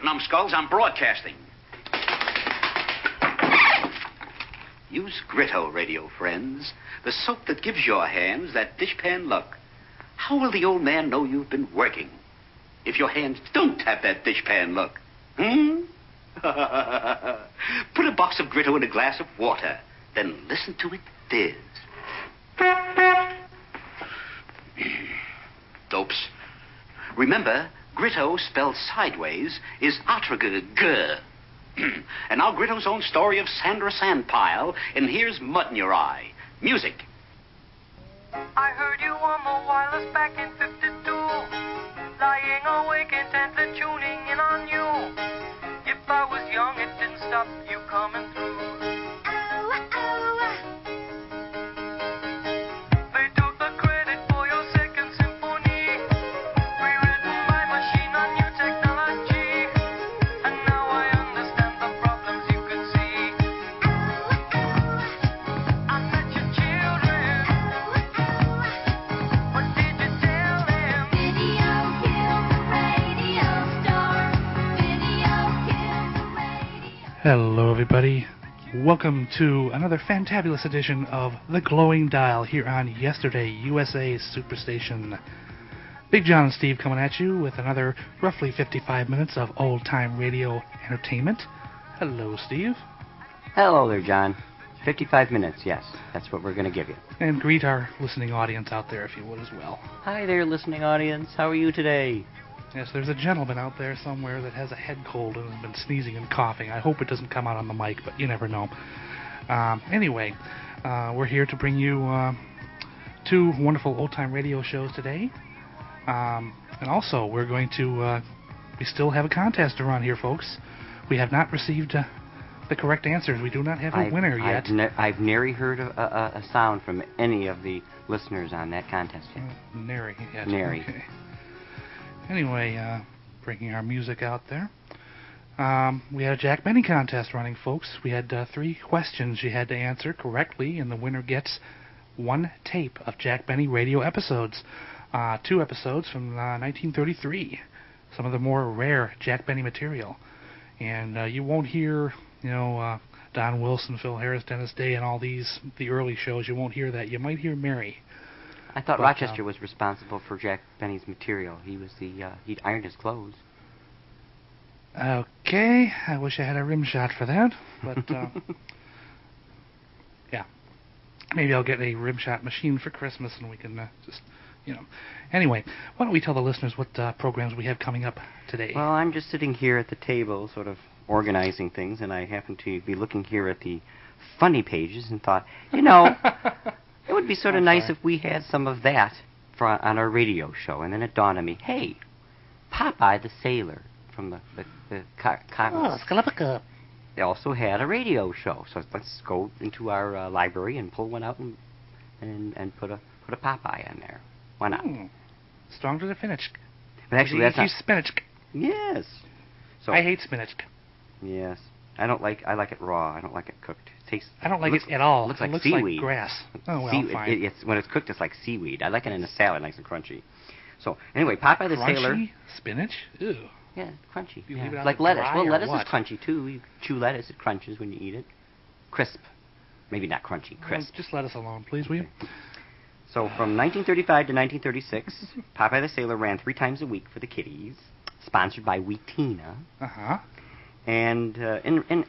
numbskulls. I'm broadcasting. Use Gritto, radio friends. The soap that gives your hands that dishpan look. How will the old man know you've been working if your hands don't have that dishpan look? Put a box of Gritto in a glass of water. Then listen to it fizz. Dopes. Remember, Gritto spelled sideways is atragg. And now Gritto's own story of Sandra Sandpile, and here's Mud in Your Eye. Music. I heard you on the wireless back in 52, lying awake intently tuning in on you. If I was young, it didn't stop you coming through. They took the credit for your second symphony, rewritten by machine on new technology. And now I understand the problems you could see. I met your children. What did you tell them? Video killed the radio star. Video killed the radio. Hello, everybody. Welcome to another fantabulous edition of The Glowing Dial here on Yesterday USA Superstation. Big John and Steve coming at you with another roughly 55 minutes of old-time radio entertainment. Hello, Steve. Hello there, John. 55 minutes, yes. That's what we're going to give you. And greet our listening audience out there, if you would, as well. Hi there, listening audience. How are you today? Yes, there's a gentleman out there somewhere that has a head cold and has been sneezing and coughing. I hope it doesn't come out on the mic, but you never know. Anyway, we're here to bring you two wonderful old-time radio shows today. And also, we're going to... we still have a contest to run here, folks. We have not received the correct answers. We do not have a winner yet. I've nary heard a sound from any of the listeners on that contest yet. Nary yet. Nary. Okay. Anyway, bringing our music out there. We had a Jack Benny contest running, folks. We had 3 questions you had to answer correctly, and the winner gets 1 tape of Jack Benny radio episodes. 2 episodes from 1933. Some of the more rare Jack Benny material. And you won't hear, Don Wilson, Phil Harris, Dennis Day, and all these, the early shows. You won't hear that. You might hear Mary. I thought Rochester was responsible for Jack Benny's material. He was he'd ironed his clothes. Okay, I wish I had a rim shot for that, but yeah, maybe I'll get a rim shot machine for Christmas, and we can Anyway, why don't we tell the listeners what programs we have coming up today? Well, I'm just sitting here at the table, sort of organizing things, and I happen to be looking here at the funny pages and thought, it would be sort of nice if we had some of that on our radio show. And then it dawned on me, hey, Popeye the Sailor from the comics. Scalapa. They also had a radio show. So let's go into our library and pull one out and put a Popeye on there. Why not? Strong to the finish. But actually, that's not... spinach. Yes. So I hate spinach. Yes. I like it raw. I don't like it cooked. I don't like it at all. Looks it like looks seaweed. like grass. Oh, well, fine. When it's cooked, it's like seaweed. I like it in a salad, nice and crunchy. So, anyway, Popeye the Sailor... Crunchy? Spinach? Ew. Yeah, crunchy. You leave it out like to lettuce. dry Well, or lettuce what? is crunchy, too. You chew lettuce, it crunches when you eat it. Crisp. Maybe not crunchy, crisp. Well, just let us alone, please, will you? So, from 1935 to 1936, Popeye the Sailor ran 3 times a week for the kiddies, sponsored by Wheatina. Uh-huh. And in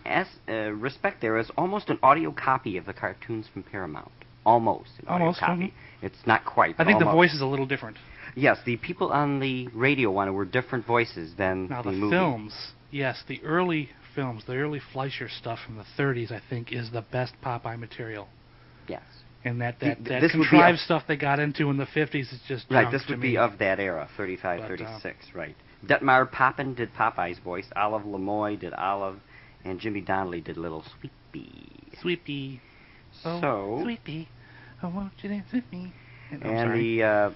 respect, there is almost an audio copy of the cartoons from Paramount. Almost an audio copy. Mm-hmm. It's not quite. I think almost. the voice is a little different. Yes, the people on the radio one were different voices than now, the the movie. films, yes, the early films, the early Fleischer stuff from the 30s, I think, is the best Popeye material. Yes. And that This contrived stuff they got into in the 50s is just right. junk This to would me. be of that era, 35, 36, right. Detmar Poppin did Popeye's voice. Olive Lemoy did Olive, and Jimmy Donnelly did Little Sweepy. Sweepy. Oh, So, Sweepy. Oh, won't you dance with me? And the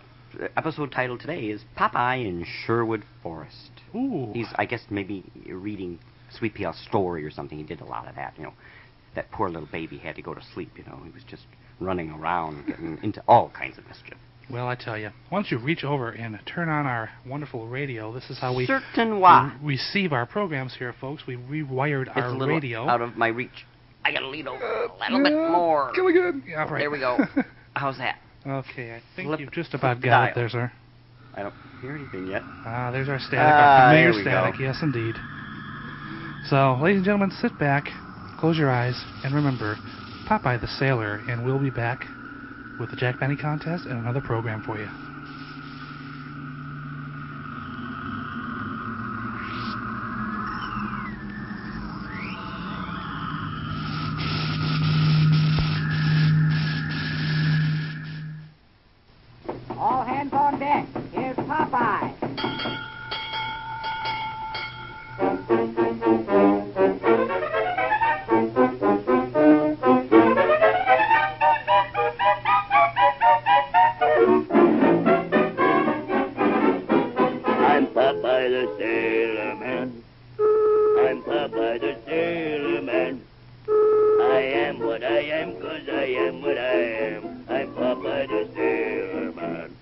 episode title today is Popeye in Sherwood Forest. Ooh. He's, I guess, maybe reading Sweet Pea's story or something. He did a lot of that, That poor little baby had to go to sleep, He was just running around, getting into all kinds of mischief. Well, I tell you, once you reach over and turn on our wonderful radio, this is how we receive our programs here, folks. We rewired It's our a little radio. out of my reach. I gotta lean over a little bit more. Go again. Yeah, right. There we go. How's that? Okay, I think Flip you've just about the got it dial. there, sir. I don't hear anything yet. There's our static, our familiar there we static, go. yes indeed. So, ladies and gentlemen, sit back, close your eyes, and remember, Popeye the Sailor, and we'll be back with the Jack Benny contest and another program for you. All hands on deck. Here's Popeye. I'm Popeye the Sailor Man. I'm Popeye the Sailor Man. I am what I am 'cause I am what I am. I'm Popeye the Sailor Man.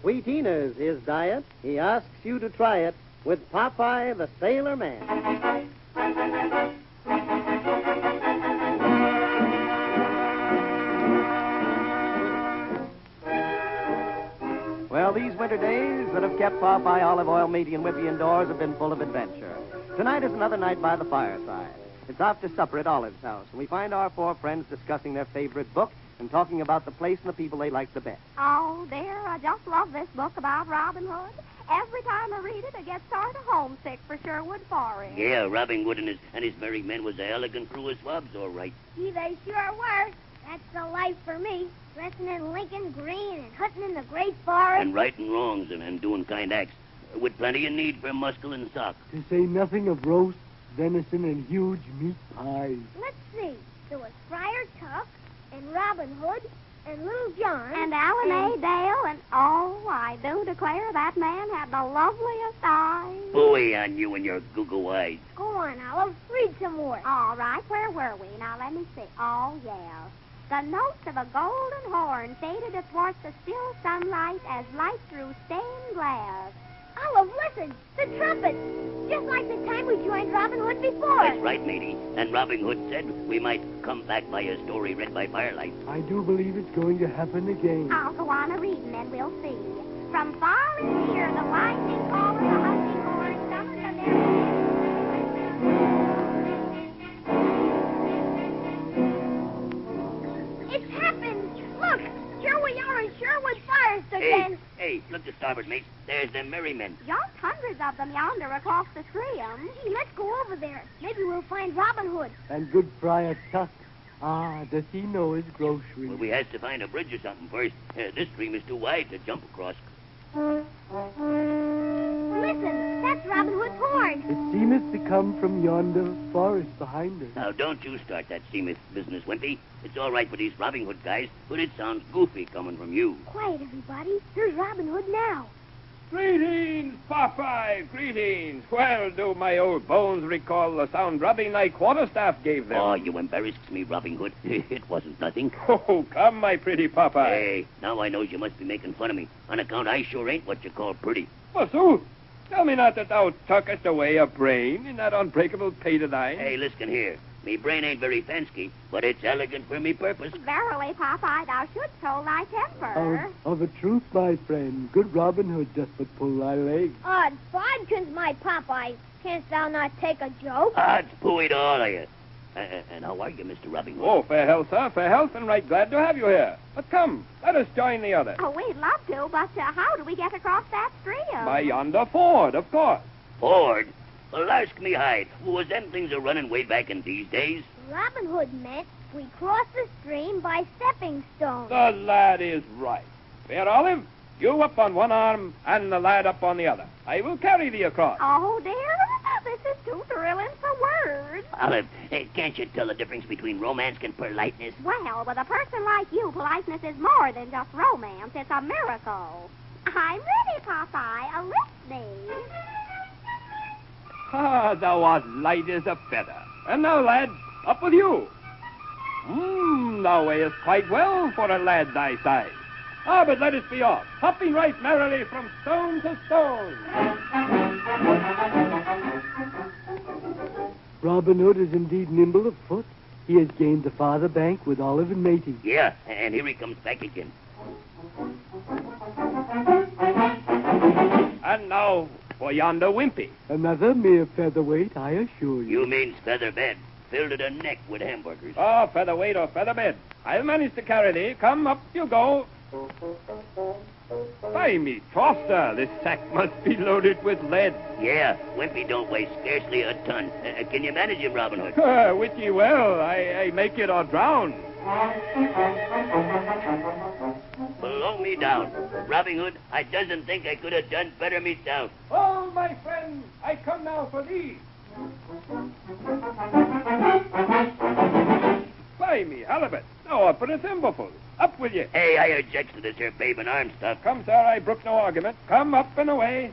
Wheatine is his diet. He asks you to try it with Popeye the Sailor Man. Well, these winter days that have kept Popeye Olive Oil Median with you indoors have been full of adventure. Tonight is another night by the fireside. It's after supper at Olive's house, and we find our four friends discussing their favorite book and talking about the place and the people they like the best. Oh, dear, I just love this book about Robin Hood. Every time I read it, I get sort of homesick for Sherwood Forest. Yeah, Robin Hood and his merry men was an elegant crew of swabs, all right. Gee, they sure were. That's the life for me. Dressing in Lincoln green and hunting in the great forest. And righting wrongs and doing kind acts. With plenty of need for muscle and sock. To say nothing of roast, venison, and huge meat pies. Let's see. There was Friar Tuck and Robin Hood and Little John. And Alan A. Dale, and oh, I do declare that man had the loveliest eyes. Boy on you and your goo-goo eyes. Go on, Olive. Read some more. All right, where were we? Now, let me see. Oh, yeah. The notes of a golden horn faded athwart the still sunlight as light through stained glass. Olive, listen. The trumpet. Just like the time we joined Robin Hood before. That's right, matey. And Robin Hood said we might come back by a story read by firelight. I do believe it's going to happen again. I'll go on a-reading, and we'll see. From far and near, the winding call of the hunting horn summoned the merry... It's happened. Look, here we are in Sherwood Forest again. Hey, look to starboard, mate. There's them merry men. Just hundreds of them yonder across the stream. Gee, let's go over there. Maybe we'll find Robin Hood. And good Friar Tuck. Ah, does he know his groceries? Well, we has to find a bridge or something first. This stream is too wide to jump across. Listen, that's Robin Hood's horn. It seemeth to come from yonder forest behind us. Now, don't you start that seamith business, Wimpy. It's all right for these Robin Hood guys, but it sounds goofy coming from you. Quiet, everybody. Here's Robin Hood now. Greetings, Popeye, greetings. Well, do my old bones recall the sound rubbing thy quarterstaff gave them? Oh, you embarrassed me, Robin Hood. It wasn't nothing. Oh, come, my pretty Popeye. Hey, now I knows you must be making fun of me, on account I sure ain't what you call pretty. Forsooth, tell me not that thou tuckest away a brain in that unbreakable pate of thine. Hey, listen here. Me brain ain't very fancy, but it's elegant for me purpose. Verily, Popeye, thou shouldst hold thy temper. Of a truth, my friend, good Robin Hood doth but pull thy leg. Odd bodkins, my Popeye. Canst thou not take a joke? Odds pooey to all of you. And how are you, Mr. Robin Hood? Oh, fair health, sir, fair health, and right glad to have you here. But come, let us join the others. Oh, we'd love to, but how do we get across that stream? By yonder ford, of course. Ford? Well, ask me hide. Was them things a running way back in these days? Robin Hood meant we cross the stream by stepping stones. The lad is right. Fair Olive, you up on one arm and the lad up on the other. I will carry thee across. Oh, dear, this is too thrilling for words. Olive, can't you tell the difference between romance and politeness? Well, with a person like you, politeness is more than just romance. It's a miracle. I'm ready, Popeye. A listening. Ah, thou art light as a feather. And now, lad, up with you. Thou weighest quite well for a lad thy size. But let us be off, hopping right merrily from stone to stone. Robin Hood is indeed nimble of foot. He has gained the farther bank with Olive and Matey. Yeah, and here he comes back again. And now for yonder wimpy. Another mere featherweight, I assure you. You mean featherbed, filled to the neck with hamburgers. Oh, featherweight or featherbed. I'll manage to carry thee. Come, up you go. By me troth, sir, this sack must be loaded with lead. Yeah, Wimpy don't weigh scarcely a ton. Can you manage him, Robin Hood? Wit ye well, I make it or drown. Blow me down. Robin Hood, I doesn't think I could have done better myself. Oh, my friend, I come now for thee. By me halibut, thou art but a thimbleful. Up with you. Hey, I object to this here babe and arm stuff. Come, sir, I brook no argument. Come up and away.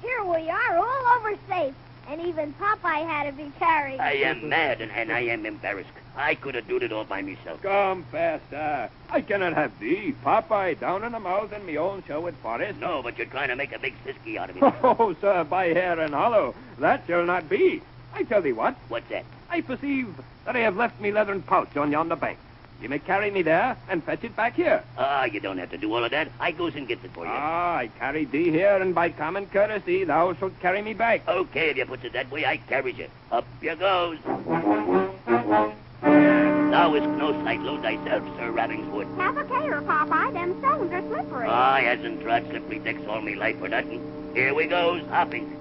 Here we are, all over safe. And even Popeye had to be carried. I am mad and I am embarrassed. I could have done it all by myself. Come, faster. I cannot have thee, Popeye, down in the mouth in me own show at Forest. No, but you're trying to make a big sisky out of me. Oh, sir, by hair and hollow. That shall not be. I tell thee what. What's that? I perceive that I have left me leathern pouch on yonder bank. You may carry me there and fetch it back here. You don't have to do all of that. I goes and gets it for you. I carried thee here, and by common courtesy, thou shalt carry me back. Okay, if you puts it that way, I carries you. Up you goes. Thou is no slight load thyself, Sir Ravenswood. Have a care, Popeye. Them stones are slippery. I hasn't trod slippery decks all me life for nothing. Here we goes, hopping.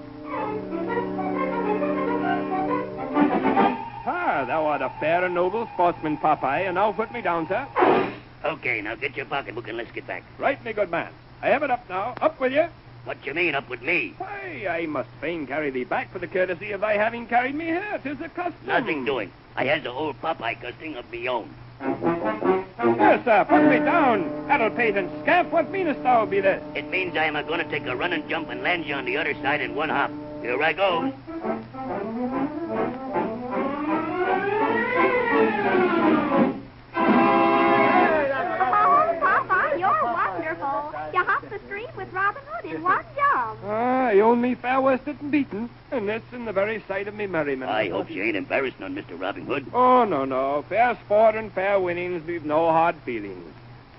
Thou art a fair and noble sportsman, Popeye, and now put me down, sir. Okay, now get your pocketbook and let's get back. Right, me good man. I have it up now. Up with you. What you mean, up with me? Why, I must fain carry thee back for the courtesy of thy having carried me here. 'Tis a custom. Nothing doing. I has a whole Popeye custom of me own. Yes, sir, put me down. Addle-pate and scamp, what meanest thou be this? It means I am a going to take a run and jump and land you on the other side in one hop. Here I goes. Oh, Popeye, you're wonderful. You hopped the stream with Robin Hood in one jump. I own me fair worsted and beaten, and that's in the very sight of me merriment. I hope you ain't embarrassed none, Mr. Robin Hood. Oh, no. Fair sport and fair winnings leave no hard feelings.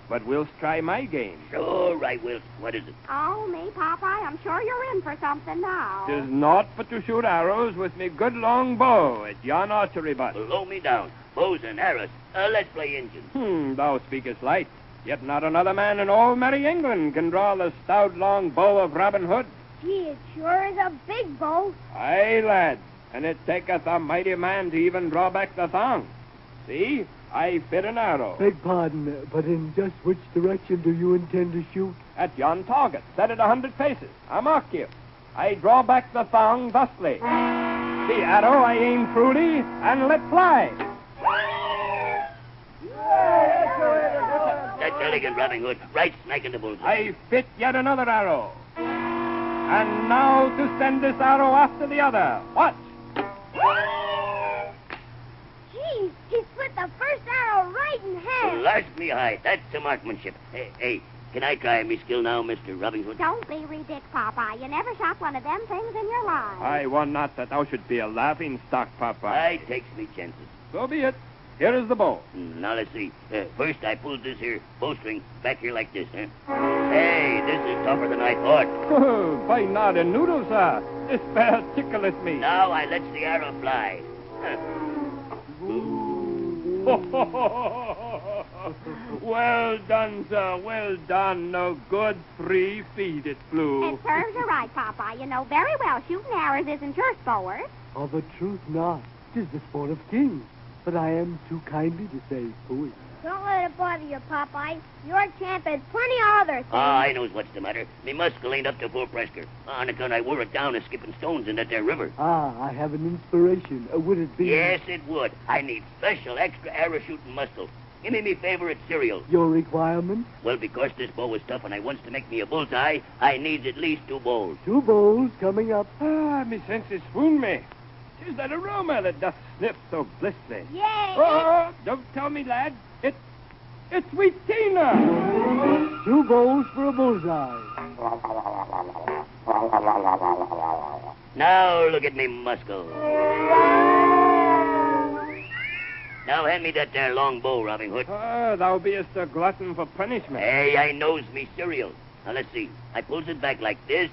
But willst try my game? Sure, I will. What is it? Oh, me, Popeye, I'm sure you're in for something now. 'Tis naught but to shoot arrows with me good long bow at yon archery butt. Blow me down. Bows and arrows. Let's play Injun. Thou speakest light. Yet not another man in all merry England can draw the stout long bow of Robin Hood. Gee, it sure is a big bow. Aye, lad, and it taketh a mighty man to even draw back the thong. See, I fit an arrow. Beg pardon, but in just which direction do you intend to shoot? At yon target, set at 100 paces. I mark you. I draw back the thong thusly. The arrow I aim truly and let fly. That's elegant, Robin Hood. Right smack in the bullseye. I fit yet another arrow. And now to send this arrow after the other. Watch. Gee, he split the first arrow right in half. Blast me high. That's the marksmanship. Hey, can I try me skill now, Mr. Robin Hood? Don't be ridiculous, Popeye. You never shot one of them things in your life. I want not that thou should be a laughing stock, Popeye. I takes me chances. So be it. Here is the bow. Now let's see. First I pulled this here bowstring back here like this, huh? Hey, this is tougher than I thought. By nod and noodle, sir. This bear tickleth me. Now I lets the arrow fly. Well done, sir. Well done. A good 3 feet it flew. It serves you right, Popeye. You know very well shooting arrows isn't your sport. Of a truth not. 'Tis the sport of kings. But I am too kindly to say fooey. Don't let it bother you, Popeye. Your champ has plenty of other things. I knows what's the matter. Me muscle ain't up to full pressure. On account I wore it down a skipping stones in that there river. I have an inspiration. Would it be... Yes, it would. I need special extra arrow shooting muscle. Give me me favorite cereal. Your requirement? Well, because this bow is tough and I wants to make me a bullseye, I needs at least 2 bowls. 2 bowls coming up. Ah, me senses swoon me. 'Tis that aroma that doth sniff so blissfully. Yay! Oh, don't tell me, lad. It's sweet Tina. 2 bowls for a bullseye. Now look at me muscle. Now hand me that there long bow, Robin Hood. Ah, thou beest a glutton for punishment. Hey, I knows me cereal. Now let's see. I pulls it back like this.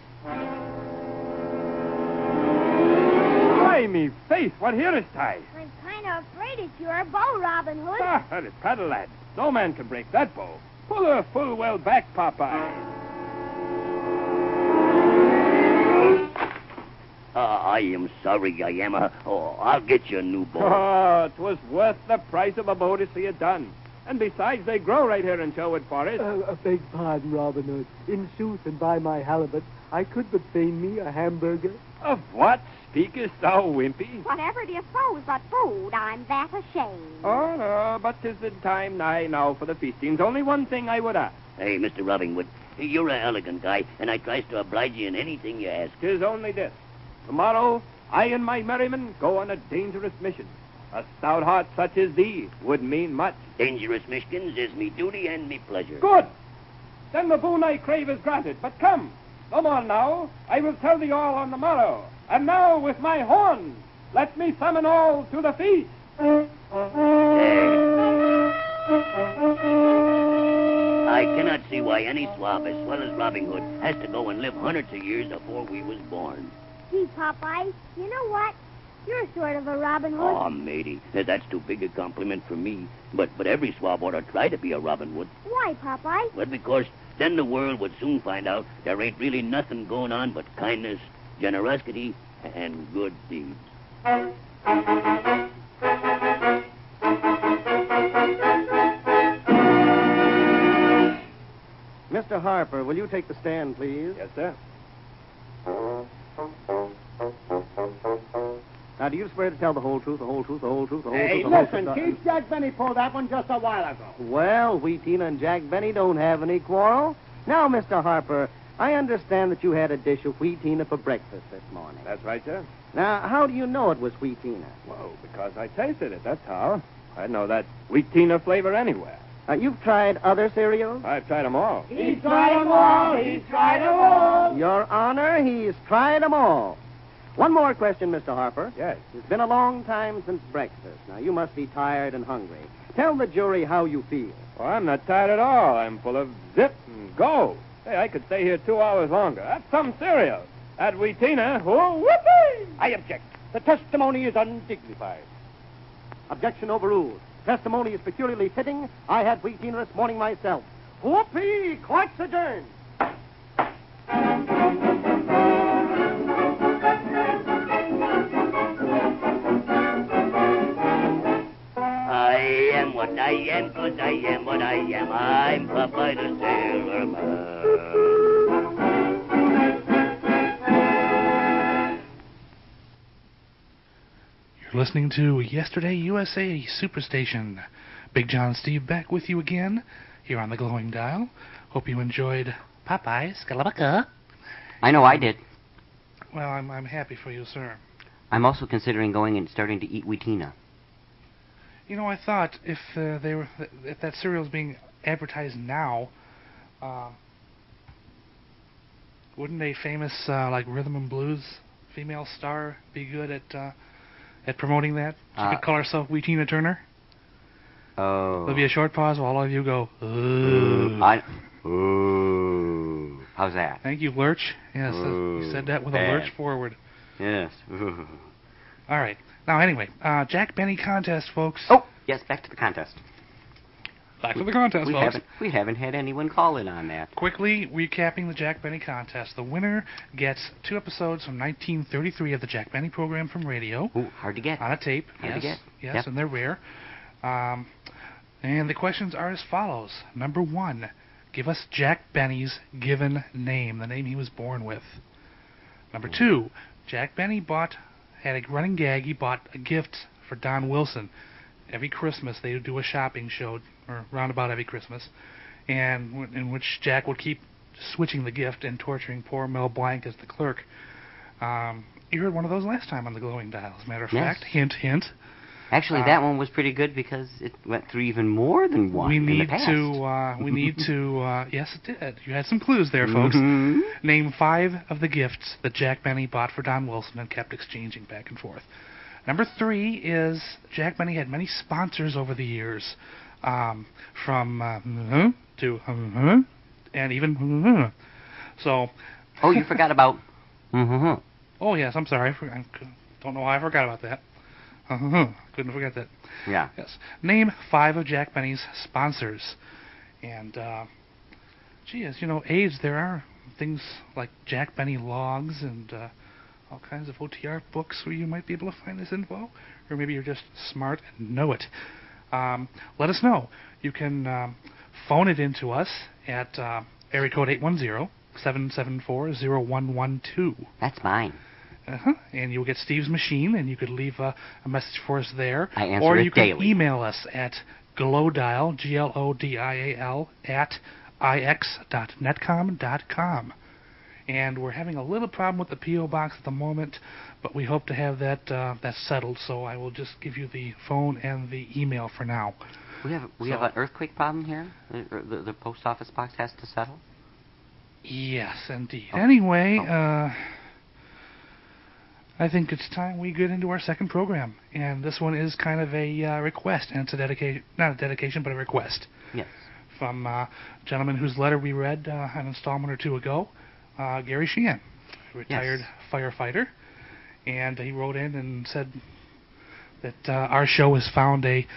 Why, me faith, what hearest I? I'm kind of afraid it's your bow, Robin Hood. Ah, that is paddle, lad. No man can break that bow. Pull her full well back, Popeye. I am sorry, I am. I'll get you a new bow. Oh, 'twas worth the price of a bow to see it done. And besides, they grow right here in Sherwood Forest. Beg pardon, Robin Hood. In sooth, and by my halibut, I could but feign me a hamburger. Of what speakest thou, Wimpy? Whatever do you suppose but food? I'm that ashamed. Oh, no, but 'tis the time nigh now for the feastings. Only one thing I would ask. Hey, Mr. Robin Hood, you're an elegant guy, and I tries to oblige you in anything you ask. 'Tis only this. Tomorrow, I and my merrymen go on a dangerous mission. A stout heart such as thee would mean much. Dangerous missions is me duty and me pleasure. Good. Then the boon I crave is granted. But come, no more now. I will tell thee all on the morrow. And now, with my horn, let me summon all to the feast. I cannot see why any swab as swell as Robin Hood has to go and live hundreds of years before we was born. Gee, Popeye, you know what? You're sort of a Robin Hood. Oh, matey, that's too big a compliment for me. But every swab ought to try to be a Robin Hood. Why, Popeye? Well, because then the world would soon find out there ain't really nothing going on but kindness, generosity, and good deeds. Mr. Harper, will you take the stand, please? Yes, sir. Now, do you swear to tell the whole truth, the whole truth, the whole truth, the whole Hey, truth, the whole listen, truth? Keith, Jack Benny pulled that one just a while ago. Well, Wheatina and Jack Benny don't have any quarrel. Now, Mr. Harper, I understand that you had a dish of Wheatina for breakfast this morning. That's right, sir. Now, how do you know it was Wheatina? Well, because I tasted it, that's how. I know that Wheatina flavor anywhere. You've tried other cereals? I've tried them all. He's tried 'em all. He's tried 'em all. Your Honor, he's tried them all. One more question, Mr. Harper. Yes. It's been a long time since breakfast. Now, you must be tired and hungry. Tell the jury how you feel. Well, I'm not tired at all. I'm full of zip and go. Hey, I could stay here 2 hours longer. That's some cereal. That Wheatina, whoopee! I object. The testimony is undignified. Objection overruled. Testimony is peculiarly fitting. I had Wheatina this morning myself. Whoopee! Court's adjourned. I am what I am, 'cause I am what I am. I'm Popeye the Sailor Man. You're listening to Yesterday USA Superstation. Big John Steve back with you again here on the Glowing Dial. Hope you enjoyed Popeye's Galabaka. I know I did. Well, I'm happy for you, sir. I'm also considering going and starting to eat Wheatina. You know, I thought if if that cereal's being advertised now, wouldn't a famous like rhythm and blues female star be good at promoting that? She could call herself Wheatina Turner. Oh. There'll be a short pause while all of you go, ooh. Ooh. How's that? Thank you, Lurch. Yes, you said that with a lurch forward. Yes. Ooh. All right. Now, anyway, Jack Benny contest, folks. Oh, yes, back to the contest. Back to the contest, folks. We haven't had anyone call in on that. Quickly recapping the Jack Benny contest. The winner gets 2 episodes from 1933 of the Jack Benny program from radio. Ooh, hard to get. On a tape. Hard to get. Yes, Yep. and they're rare. And the questions are as follows. Number 1, give us Jack Benny's given name, the name he was born with. Number 2, Jack Benny had a running gag. He bought a gift for Don Wilson. every Christmas they would do a shopping show, or roundabout every Christmas, and in which Jack would keep switching the gift and torturing poor Mel Blanc as the clerk. You heard one of those last time on the Glowing Dial, as a matter of fact. Hint, hint. Actually, that one was pretty good because it went through even more than one in the past. We need to, yes, it did. You had some clues there, folks. Name 5 of the gifts that Jack Benny bought for Don Wilson and kept exchanging back and forth. Number 3 is Jack Benny had many sponsors over the years, from to and even so. Oh, you forgot about Oh, yes, I'm sorry. I don't know why I forgot about that. Couldn't forget that. Yeah. Yes. Name 5 of Jack Benny's sponsors. And, gee, as you know, AIDS, there are things like Jack Benny logs and all kinds of OTR books where you might be able to find this info. Or maybe you're just smart and know it. Let us know. You can phone it in to us at area code 810-774-0112. That's mine. And you'll get Steve's machine, and you could leave a message for us there. I answer or it you can daily. email us at glowdial, GLODIAL, at ix.netcom.com. And we're having a little problem with the P.O. box at the moment, but we hope to have that settled, so I will just give you the phone and the email for now. We have an earthquake problem here? The post office box has to settle? Yes, indeed. Oh. Anyway, I think it's time we get into our second program. And this one is kind of a request, and it's a dedication, not a dedication, but a request. Yes. From a gentleman whose letter we read an installment or 2 ago, Gary Sheehan, retired firefighter. And he wrote in and said that our show has found a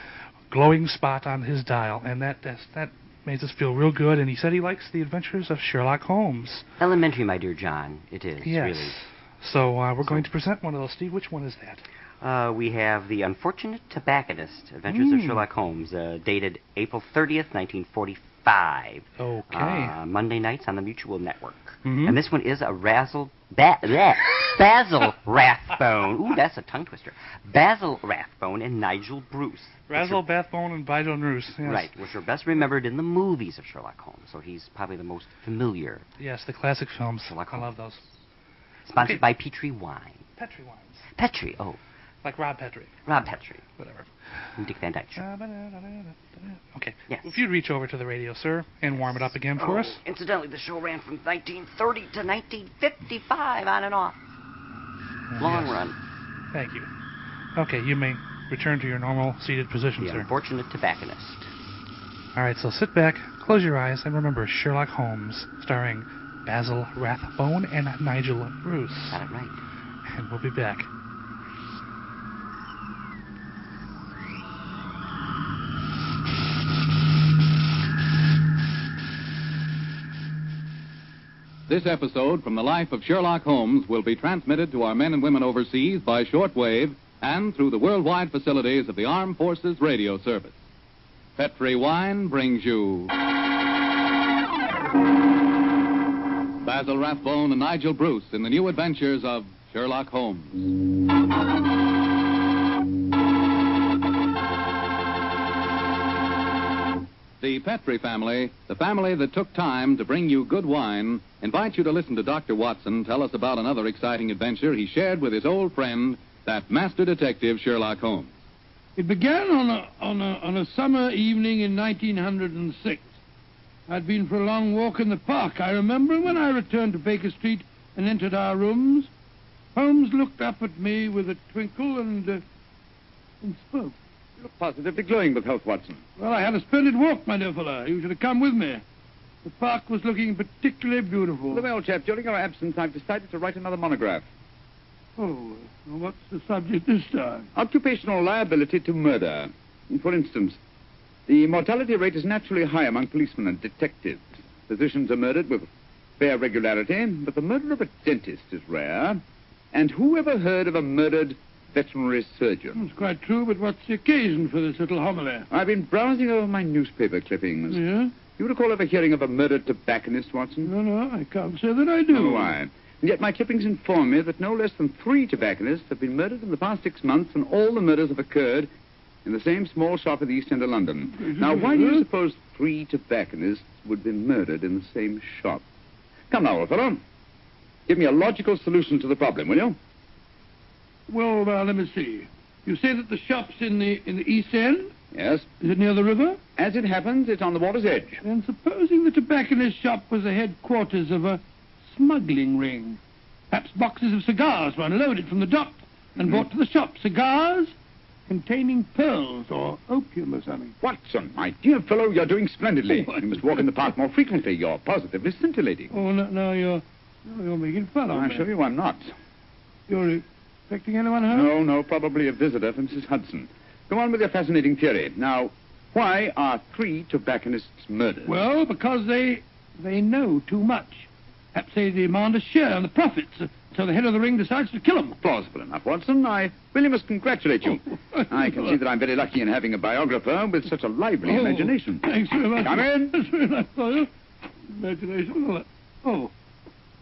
glowing spot on his dial, and that made us feel real good. And he said he likes the adventures of Sherlock Holmes. Elementary, my dear John. It is, yes. Really. So we're going to present one of those. Steve, which one is that? We have The Unfortunate Tobacconist, Adventures of Sherlock Holmes, dated April 30th, 1945. Okay. Monday nights on the Mutual Network. And this one is a Basil Rathbone. Ooh, that's a tongue twister. Basil Rathbone and Nigel Bruce. Basil Rathbone and Nigel Bruce. Yes. Right, which are best remembered in the movies of Sherlock Holmes. So he's probably the most familiar. Yes, the classic films. Sherlock Holmes. I love those. Sponsored by Petrie Wine. Petrie Wines. Petrie, oh. Like Rob Petrie. Rob Petrie. Whatever. And Dick Van Dyke. Okay. Yes. If you'd reach over to the radio, sir, and warm it up again for us. Incidentally, the show ran from 1930 to 1955, on and off. Long run. Thank you. Okay, you may return to your normal seated position, sir. The Unfortunate Tobacconist. All right, so sit back, close your eyes, and remember Sherlock Holmes, starring Basil Rathbone and Nigel Bruce. Got it right. And we'll be back. This episode from the life of Sherlock Holmes will be transmitted to our men and women overseas by shortwave and through the worldwide facilities of the Armed Forces Radio Service. Petrie Wine brings you Basil Rathbone and Nigel Bruce in the new adventures of Sherlock Holmes. The Petrie family, the family that took time to bring you good wine, invites you to listen to Dr. Watson tell us about another exciting adventure he shared with his old friend, that master detective Sherlock Holmes. It began on a summer evening in 1906. I'd been for a long walk in the park, I remember, when I returned to Baker Street and entered our rooms. Holmes looked up at me with a twinkle and spoke. You look positively glowing with health, Watson. Well, I had a splendid walk, my dear fellow. You should have come with me. The park was looking particularly beautiful. Well, old chap, during your absence, I've decided to write another monograph. Oh, what's the subject this time? Occupational liability to murder. For instance, the mortality rate is naturally high among policemen and detectives. Physicians are murdered with fair regularity, but the murder of a dentist is rare. And who ever heard of a murdered veterinary surgeon? It's quite true, but what's the occasion for this little homily? I've been browsing over my newspaper clippings. Yeah? You recall ever hearing of a murdered tobacconist, Watson? No, I can't say that I do. Oh, why? And yet my clippings inform me that no less than 3 tobacconists have been murdered in the past 6 months, and all the murders have occurred in the same small shop at the East End of London. Now, why do you suppose 3 tobacconists would have been murdered in the same shop? Come now, old fellow. Give me a logical solution to the problem, will you? Well, let me see. You say that the shop's in the East End? Yes. Is it near the river? As it happens, it's on the water's edge. And supposing the tobacconist shop was the headquarters of a smuggling ring. Perhaps boxes of cigars were unloaded from the dock and brought to the shop. Cigars containing pearls or opium or something. Watson, my dear fellow, you're doing splendidly. You must walk in the park more frequently. You're positively scintillating. Oh, no, you're making fun of me. I assure you I'm not. You're expecting anyone home? No, probably a visitor from Mrs. Hudson. Go on with your fascinating theory. Now, why are 3 tobacconists murdered? Well, because they know too much. Perhaps they demand a share in the profits, so the head of the ring decides to kill them. Plausible enough, Watson. I really must congratulate you. I can see that I'm very lucky in having a biographer with such a lively imagination. Thanks very much. Come in. That's very nice of you. Imagination. Oh,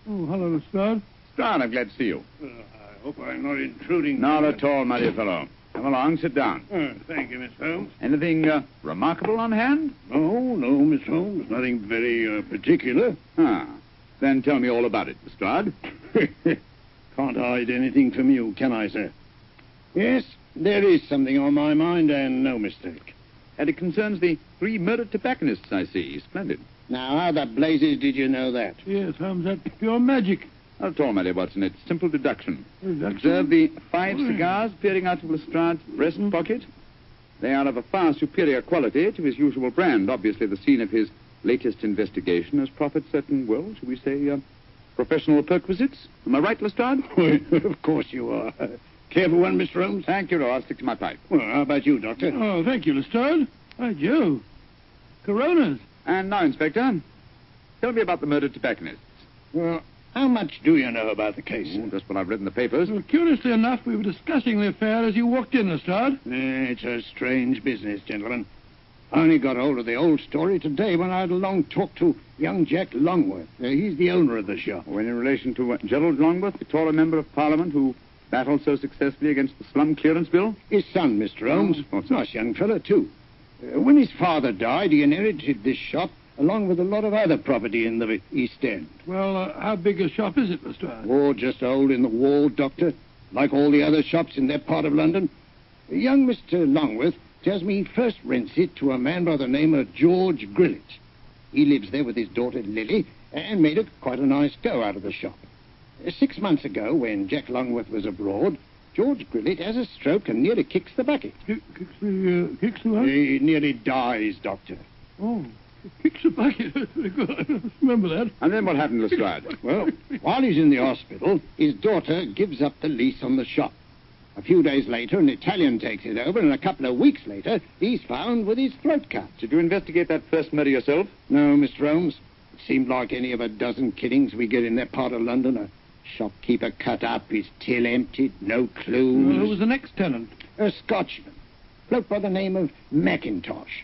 hello, Lestrade. Lestrade, I'm glad to see you. I hope I'm not intruding. Not at all, my dear fellow. Come along, sit down. Thank you, Miss Holmes. Anything remarkable on hand? No, Miss Holmes. Nothing very particular. Then tell me all about it, Lestrade. Can't hide anything from you, can I, sir? Yes, there is something on my mind, and no mistake. And it concerns the 3 murdered tobacconists, I see. Splendid. Now, how the blazes did you know that? Yes, Holmes, that's pure magic. Not at all, my dear Watson. It's simple deduction. Deduction? Observe the 5 cigars peering out of Lestrade's breast pocket. They are of a far superior quality to his usual brand. Obviously, the scene of his latest investigation has proffered certain, well, shall we say, professional perquisites. Am I right, Lestrade? Of course you are. Careful one, Mr. Holmes. Thank you, I'll stick to my pipe. Well, how about you, Doctor? Oh, thank you, Lestrade. By Jove. Coronas. And now, Inspector, tell me about the murdered tobacconists. Well, how much do you know about the case? Just what I've read in the papers. Well, curiously enough, we were discussing the affair as you walked in, Lestrade. It's a strange business, gentlemen. I only got hold of the old story today when I had a long talk to young Jack Longworth. He's the owner of the shop. When in relation to Gerald Longworth, the taller member of Parliament who battled so successfully against the slum clearance bill? His son, Mr. Holmes. Nice young fellow, too. When his father died, he inherited this shop along with a lot of other property in the East End. Well, how big a shop is it, Lestrade? Oh, just a hole in the wall, Doctor. Like all the other shops in that part of London. Young Mr. Longworth tells me he first rents it to a man by the name of George Grillet. He lives there with his daughter Lily and made quite a nice go out of the shop. 6 months ago, when Jack Longworth was abroad, George Grillet has a stroke and nearly kicks the bucket. Kicks the what? He nearly dies, Doctor. Oh, kicks the bucket. Remember that. And then what happened, Lestrade? Well, while he's in the hospital, his daughter gives up the lease on the shop. A few days later, an Italian takes it over, and a couple of weeks later, he's found with his throat cut. Did you investigate that first murder yourself? No, Mr. Holmes. It seemed like any of a dozen killings we get in that part of London. A shopkeeper cut up, his till emptied, no clues. Well, who was the next tenant? A Scotchman. Bloke by the name of Mackintosh.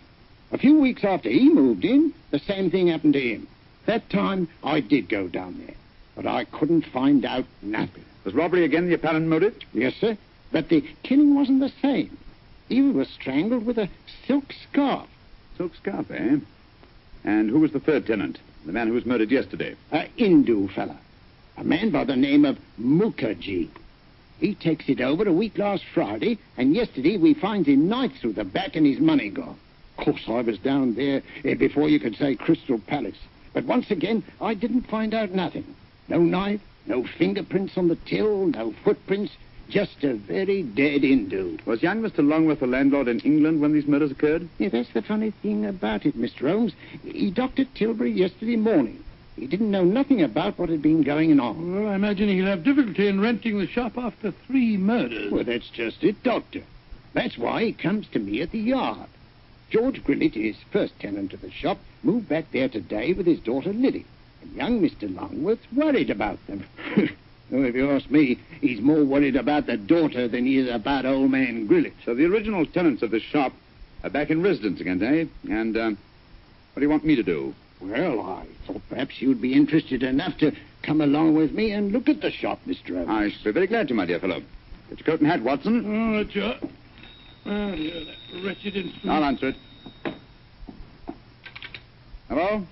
A few weeks after he moved in, the same thing happened to him. That time, I did go down there, but I couldn't find out nothing. Was robbery again the apparent motive? Yes, sir. But the killing wasn't the same. He was strangled with a silk scarf. Silk scarf, eh? And who was the third tenant? The man who was murdered yesterday? A Hindu fella. A man by the name of Mukherjee. He takes it over a week last Friday, and yesterday we finds him knife through the back and his money gone. Of course, I was down there before you could say Crystal Palace. But once again, I didn't find out nothing. No knife, no fingerprints on the till, no footprints. Just a very dead Hindu. Was young Mr. Longworth a landlord in England when these murders occurred? Yeah, that's the funny thing about it, Mr. Holmes. He docked at Tilbury yesterday morning. He didn't know nothing about what had been going on. Well, I imagine he'll have difficulty in renting the shop after 3 murders. Well, that's just it, Doctor. That's why he comes to me at the yard. George Grillet, his first tenant of the shop, moved back there today with his daughter Lily. And young Mr. Longworth's worried about them. Oh, if you ask me, he's more worried about the daughter than he is about old man Grillet. So the original tenants of this shop are back in residence again, eh? And what do you want me to do? Well, I thought perhaps you'd be interested enough to come along with me and look at the shop, Mr. Holmes. I should be very glad to, my dear fellow. Get your coat and hat, Watson. Oh, that's right. Oh, yeah, that wretched instrument. I'll answer it. Hello?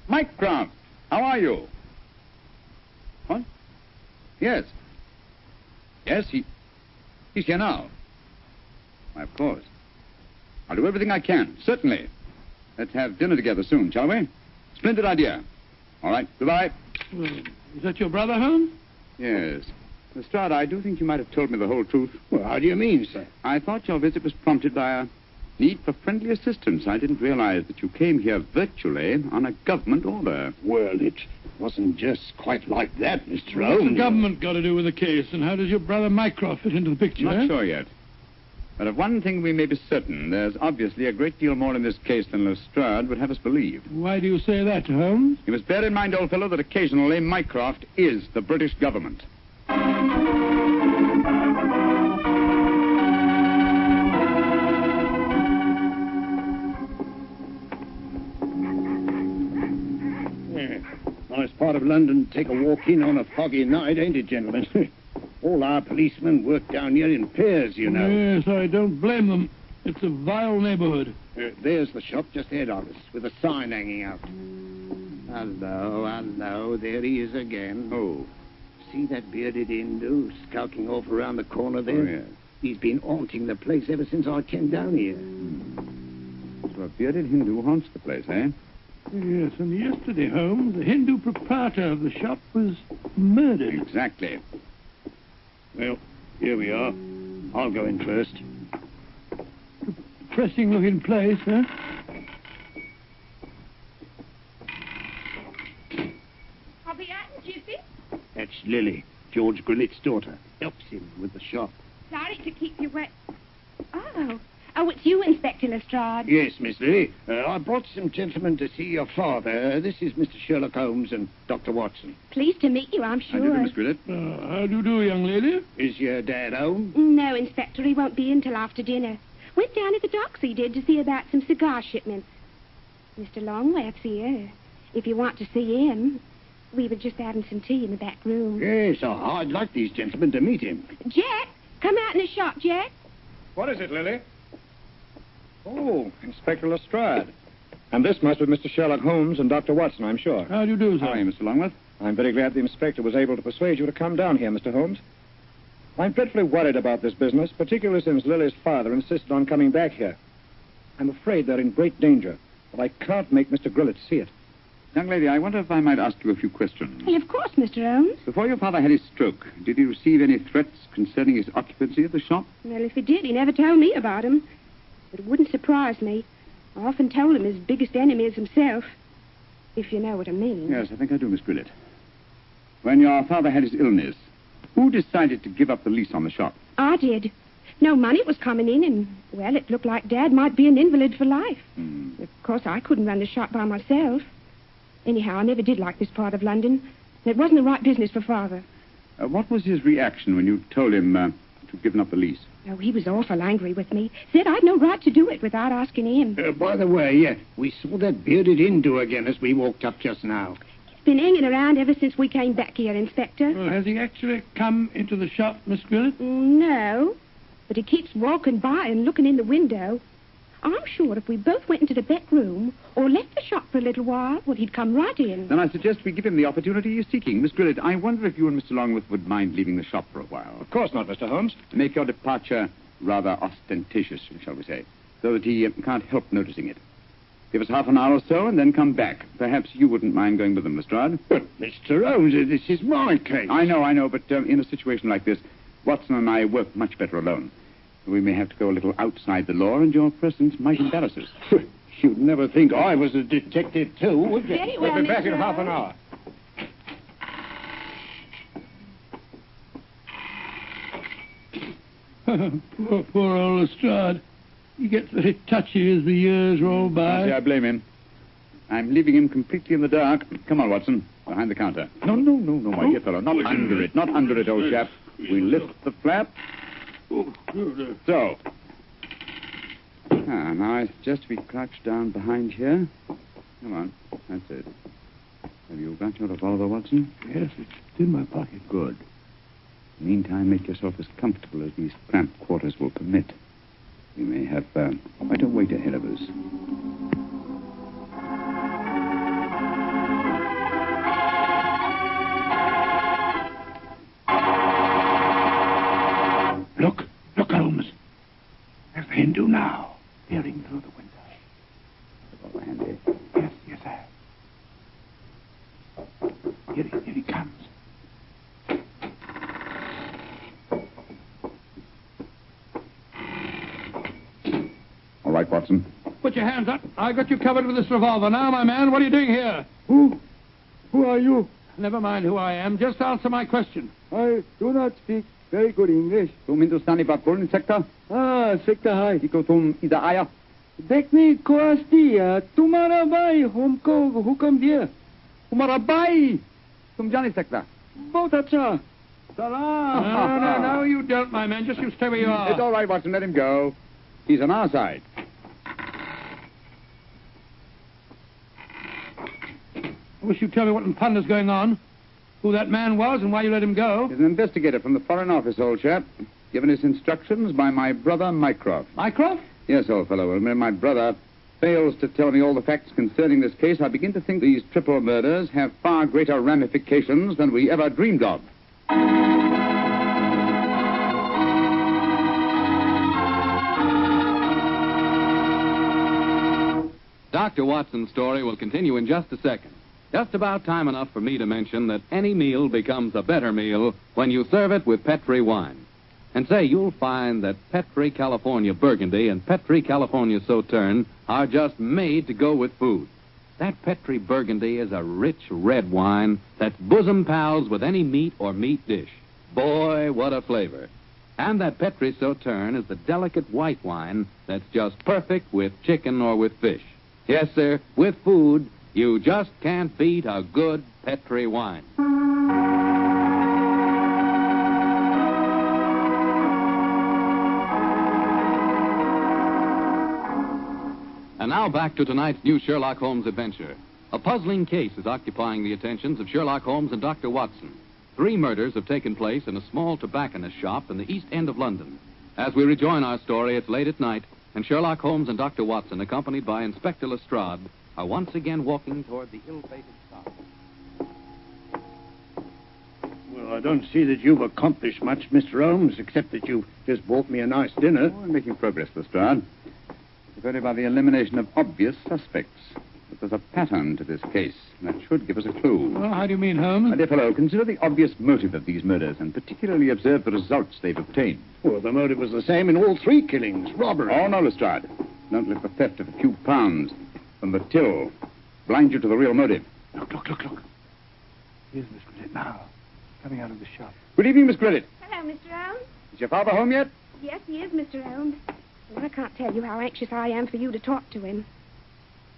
Mycroft, how are you? What? Yes. Yes, he's here now. Why, of course. I'll do everything I can, certainly. Let's have dinner together soon, shall we? Splendid idea. All right, goodbye. Well, is that your brother, Holmes? Yes. Lestrade, I do think you might have told me the whole truth. Well, how do you mean, sir? I thought your visit was prompted by a need for friendly assistance. I didn't realize that you came here virtually on a government order. Well, it wasn't just quite like that, Mr. What's Holmes. the government got to do with the case, and how does your brother Mycroft fit into the picture? Not sure yet. But of one thing we may be certain. There's obviously a great deal more in this case than Lestrade would have us believe. Why do you say that, Holmes? You must bear in mind, old fellow, that occasionally Mycroft is the British government. Nice part of London to take a walk in on a foggy night, ain't it, gentlemen? All our policemen work down here in pairs, you know. Yes, I don't blame them. It's a vile neighborhood. There's the shop just ahead of us, with a sign hanging out. Hello, there he is again. Oh. See that bearded Hindu skulking off around the corner there? Oh, yes. He's been haunting the place ever since I came down here. So a bearded Hindu haunts the place, eh? Yes, and yesterday, Holmes, the Hindu proprietor of the shop was murdered. Exactly. Well, here we are. I'll go in first. Depressing looking place, huh? I'll be out, Jiffy. That's Lily, George Grillet's daughter. Helps him with the shop. Sorry to keep you wait. Oh, it's you, Inspector Lestrade. Yes, Miss Lily. I brought some gentlemen to see your father. This is Mr. Sherlock Holmes and Dr. Watson. Pleased to meet you, I'm sure. How do you do, Miss Grillet? How do you do, young lady? Is your dad home? No, Inspector, he won't be in till after dinner. Went down to the docks, he did, to see about some cigar shipments. Mr. Longworth's here. If you want to see him, we were just having some tea in the back room. Yes, I'd like these gentlemen to meet him. Jack, come out in the shop, Jack. What is it, Lily? Oh, Inspector Lestrade. And this must be Mr. Sherlock Holmes and Dr. Watson, I'm sure. How do you do, sir? How are you, Mr. Longworth? I'm very glad the inspector was able to persuade you to come down here, Mr. Holmes. I'm dreadfully worried about this business, particularly since Lily's father insisted on coming back here. I'm afraid they're in great danger, but I can't make Mr. Grillet see it. Young lady, I wonder if I might ask you a few questions. Well, of course, Mr. Holmes. Before your father had his stroke, did he receive any threats concerning his occupancy of the shop? Well, if he did, he never told me about him. But it wouldn't surprise me. I often told him his biggest enemy is himself. If you know what I mean. Yes, I think I do, Miss Grillet. When your father had his illness, who decided to give up the lease on the shop? I did. No money was coming in, and, well, it looked like Dad might be an invalid for life. Of course, I couldn't run the shop by myself. Anyhow, I never did like this part of London. It wasn't the right business for Father. What was his reaction when you told him to give up the lease? Oh, he was awful angry with me. Said I'd no right to do it without asking him. By the way, we saw that bearded Hindu again as we walked up just now. He's been hanging around ever since we came back here, Inspector. Well, has he actually come into the shop, Miss Grillet? No, but he keeps walking by and looking in the window. I'm sure if we both went into the back room or left the shop for a little while, well, he'd come right in. Then I suggest we give him the opportunity he's seeking. Miss Grillet, I wonder if you and Mr. Longworth would mind leaving the shop for a while. Of course not, Mr. Holmes. Make your departure rather ostentatious, shall we say, so that he can't help noticing it. Give us half an hour or so and then come back. Perhaps you wouldn't mind going with them, Lestrade. But, Mr. Holmes, this is my case. I know, but in a situation like this, Watson and I work much better alone. We may have to go a little outside the law, and your presence might embarrass us. You'd never think I was a detective, too, would you? Very well, We'll be back in Mr. half an hour. Poor old Lestrade. He gets very touchy as the years roll by. I blame him. I'm leaving him completely in the dark. Come on, Watson. Behind the counter. No, my dear fellow. Not under it, old chap. We lift the flap. So. Now it's just we crouch down behind here. Come on. That's it. Have you got your revolver, Watson? Yes, it's in my pocket. Good. Meantime, make yourself as comfortable as these cramped quarters will permit. We may have quite a wait ahead of us. Look, Holmes. There's the Hindu now, peering through the window. Oh, handy. Yes, sir. Here he comes. All right, Watson. Put your hands up. I got you covered with this revolver. Now, my man, what are you doing here? Who are you? Never mind who I am. Just answer my question. I do not speak very good English. Tum Hindustani baat bol nahi sakta? सकता है Iko tum ida aaya? देखने को आस्ती तुम्हारा भाई हमको हुक्म दिया Tumhara bhai. Tum ja nahi sakta. बहुत अच्छा सलाम No, you don't, my man. Just you stay where you are. It's all right, Watson. Let him go. He's on our side. I wish you'd tell me what in Punda's going on, who that man was, and why you let him go. He's an investigator from the Foreign Office, old chap. Given his instructions by my brother, Mycroft. Mycroft? Yes, old fellow. Well, when my brother fails to tell me all the facts concerning this case, I begin to think these triple murders have far greater ramifications than we ever dreamed of. Dr. Watson's story will continue in just a second. Just about time enough for me to mention that any meal becomes a better meal when you serve it with Petri wine. And say, you'll find that Petri California Burgundy and Petri California Sauterne are just made to go with food. That Petri Burgundy is a rich red wine that's bosom pals with any meat or meat dish. Boy, what a flavor. And that Petri Sauterne is the delicate white wine that's just perfect with chicken or with fish. Yes, sir, with food, you just can't beat a good Petri wine. And now back to tonight's new Sherlock Holmes adventure. A puzzling case is occupying the attentions of Sherlock Holmes and Dr. Watson. 3 murders have taken place in a small tobacconist shop in the East End of London. As we rejoin our story, it's late at night, and Sherlock Holmes and Dr. Watson, accompanied by Inspector Lestrade, are once again walking toward the ill-fated shop. Well, I don't see that you've accomplished much, Mr. Holmes, except that you've just bought me a nice dinner. Oh, we're making progress, Lestrade. If only by the elimination of obvious suspects. But there's a pattern to this case, and that should give us a clue. Well, how do you mean, Holmes? My dear fellow, consider the obvious motive of these murders, and particularly observe the results they've obtained. Well, the motive was the same in all 3 killings, robbery. Oh, no, Lestrade. Don't let the theft of a few pounds from the till blind you to the real motive. Look. Here's Miss Gridlett now, coming out of the shop. Good evening, Miss Gridlett. Hello, Mr. Holmes. Is your father home yet? Yes, he is, Mr. Holmes. Well, I can't tell you how anxious I am for you to talk to him.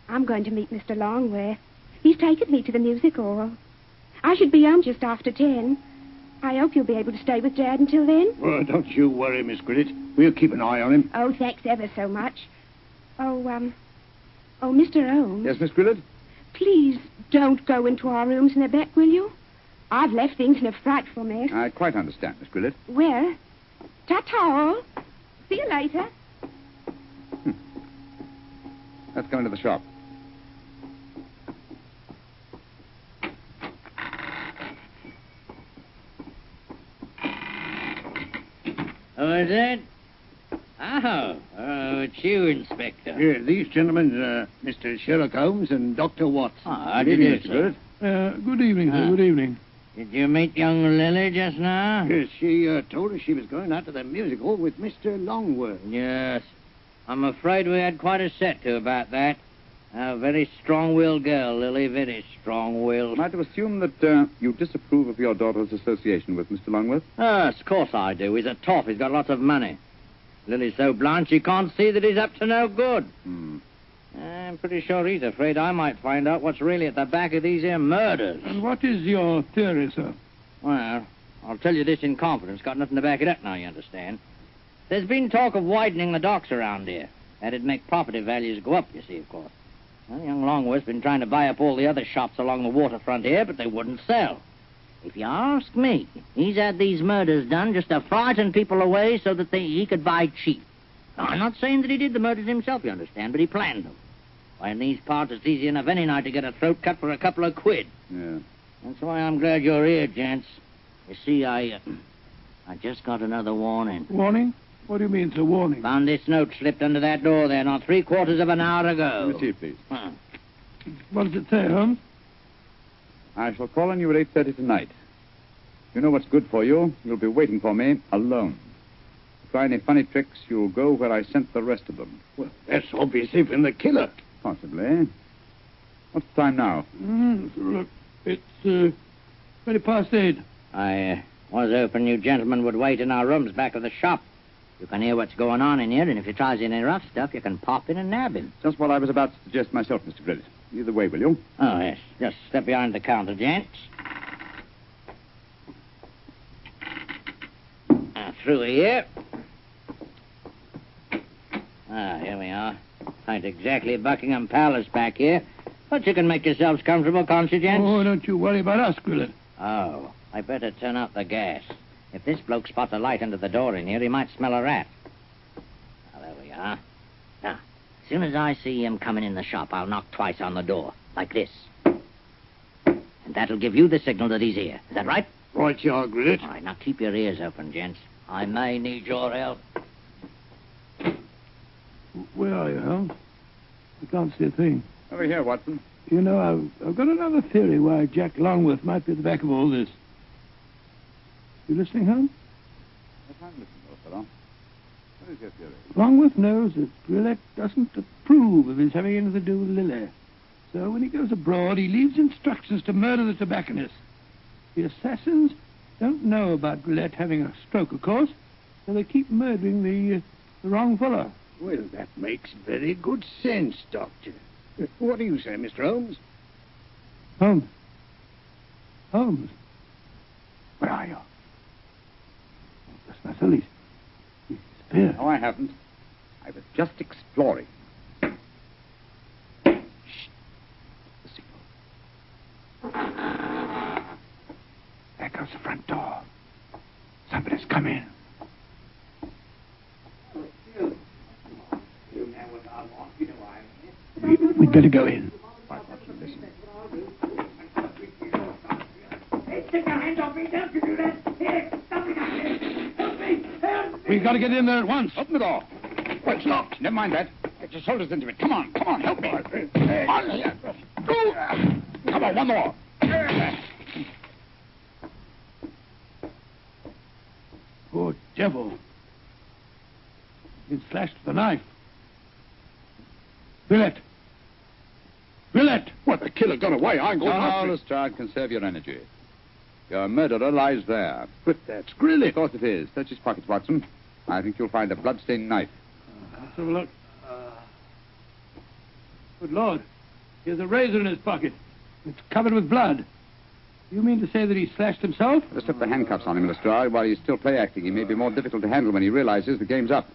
I'm going to meet Mr. Longworth. He's taken me to the music hall. I should be home just after 10. I hope you'll be able to stay with Dad until then. Well, don't you worry, Miss Gridlett. We'll keep an eye on him. Oh, thanks ever so much. Oh, Mr. Holmes. Yes, Miss Gridlett? Please don't go into our rooms in the back, will you? I've left things in a frightful mess. I quite understand, Miss Gridlett. Well, ta-ta. See you later. Let's go into the shop. Oh, is it? Oh, it's you, Inspector. Yeah, these gentlemen, Mr. Sherlock Holmes and Dr. Watson. How do you do, sir? Good evening, sir. Good evening. Did you meet young Lily just now? Yes, she told us she was going out to the music hall with Mr. Longworth. Yes. I'm afraid we had quite a set to about that. A very strong-willed girl, Lily, very strong-willed. Am I to assume that you disapprove of your daughter's association with Mr. Longworth? Yes, of course I do. He's a toff. He's got lots of money. Lily's so blind she can't see that he's up to no good. I'm pretty sure he's afraid I might find out what's really at the back of these here murders. And what is your theory, sir? Well, I'll tell you this in confidence. Got nothing to back it up now, you understand. There's been talk of widening the docks around here. That'd make property values go up, you see, of course. Well, young Longworth's been trying to buy up all the other shops along the waterfront here, but they wouldn't sell. If you ask me, he's had these murders done just to frighten people away so that he could buy cheap. I'm not saying that he did the murders himself, you understand, but he planned them. Why, in these parts, it's easy enough any night to get a throat cut for a couple of quid. Yeah. That's why I'm glad you're here, gents. You see, I just got another warning. Warning? What do you mean, it's a warning? Found this note slipped under that door there not 3/4 of an hour ago. Let me see it, please. Huh. What does it say, Holmes? I shall call on you at 8:30 tonight. You know what's good for you. You'll be waiting for me alone. Try any funny tricks, you'll go where I sent the rest of them. Well, that's obviously from the killer. Possibly. What's the time now? Look, it's 8:20. I was hoping you gentlemen would wait in our rooms back of the shop. You can hear what's going on in here, and if he tries any rough stuff, you can pop in and nab him. Just what I was about to suggest myself, Mr. Grillet. Either way, will you? Oh, yes. Just step behind the counter, gents. Through here. Here we are. Ain't exactly Buckingham Palace back here, but you can make yourselves comfortable, can't you, gents? Oh, don't you worry about us, Grillet. Oh, I better turn out the gas. If this bloke spots a light under the door in here, he might smell a rat. Now, there we are. Now, as soon as I see him coming in the shop, I'll knock twice on the door, like this. And that'll give you the signal that he's here. Is that right? Right, you are, Grillet. All right, now keep your ears open, gents. I may need your help. Where are you, Holmes? I can't see a thing. Over here, Watson. You know, I've got another theory why Jack Longworth might be at the back of all this. You listening, Holmes? Yes, I'm listening, old fellow. What is your theory? Longworth knows that Grillet doesn't approve of his having anything to do with Lily. So when he goes abroad, he leaves instructions to murder the tobacconist. The assassins don't know about Grillet having a stroke, of course, so they keep murdering the wrong fellow. Well, that makes very good sense, Doctor. What do you say, Mr. Holmes? Holmes. Holmes. Where are you? That's not He's disappeared. No, I haven't. I was just exploring. There goes the front door. Somebody's come in. We'd better go in. We've got to get in there at once. Open the door. Well, it's locked. Never mind that. Get your shoulders into it. Come on, help me. On here. Come on, one more. Poor devil. He's slashed with a knife. Billet! Well, the killer got away. I'm going after him. Lestrade, conserve your energy. Your murderer lies there. But that's Grillet. Of course it is. Search his pockets, Watson. I think you'll find a blood-stained knife. Let's have a look. Good Lord. Here's a razor in his pocket. It's covered with blood. You mean to say that he slashed himself? Let's slip the handcuffs on him, Lestrade. While he's still play-acting, he may be more difficult to handle when he realizes the game's up.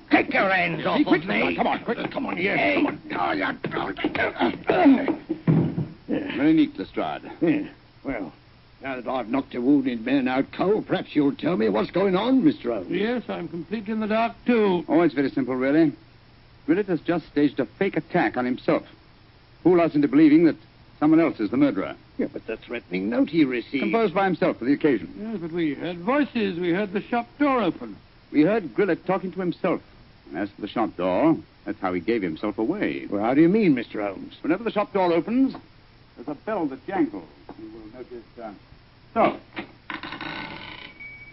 Take your hands off of me. Come on, quick. Come on, yes. Hey. Come on. Very neat, Lestrade. Yeah. Well, now that I've knocked a wounded man out cold, perhaps you'll tell me what's going on, Mr. Holmes. Yes, I'm completely in the dark, too. Oh, it's very simple, really. Grillet has just staged a fake attack on himself. Fool us into believing that someone else is the murderer. Yeah, but the threatening note he received... Composed by himself for the occasion. Yes, but we heard voices. We heard the shop door open. We heard Grillet talking to himself. And as for the shop door, that's how he gave himself away. Well, how do you mean, Mr. Holmes? Whenever the shop door opens, there's a bell that jangles. You will notice, so.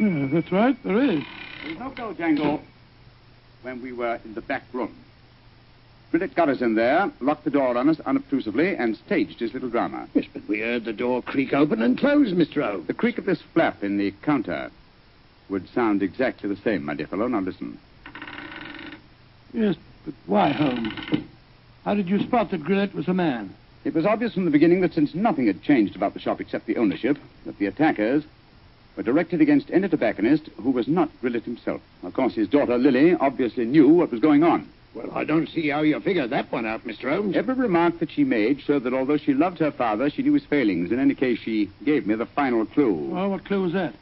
Yeah, that's right, there is. There was no bell jangle when we were in the back room. Grillet got us in there, locked the door on us unobtrusively, and staged his little drama. Yes, but we heard the door creak open and close, Mr. Holmes. The creak of this flap in the counter would sound exactly the same, my dear fellow. Now listen. Yes, but why, Holmes? How did you spot that Grillet was a man? It was obvious from the beginning that since nothing had changed about the shop except the ownership, that the attackers were directed against any tobacconist who was not Grillet himself. Of course, his daughter, Lily, obviously knew what was going on. Well, I don't see how you figured that one out, Mr. Holmes. Every remark that she made showed that although she loved her father, she knew his failings. In any case, she gave me the final clue. Well, what clue was that?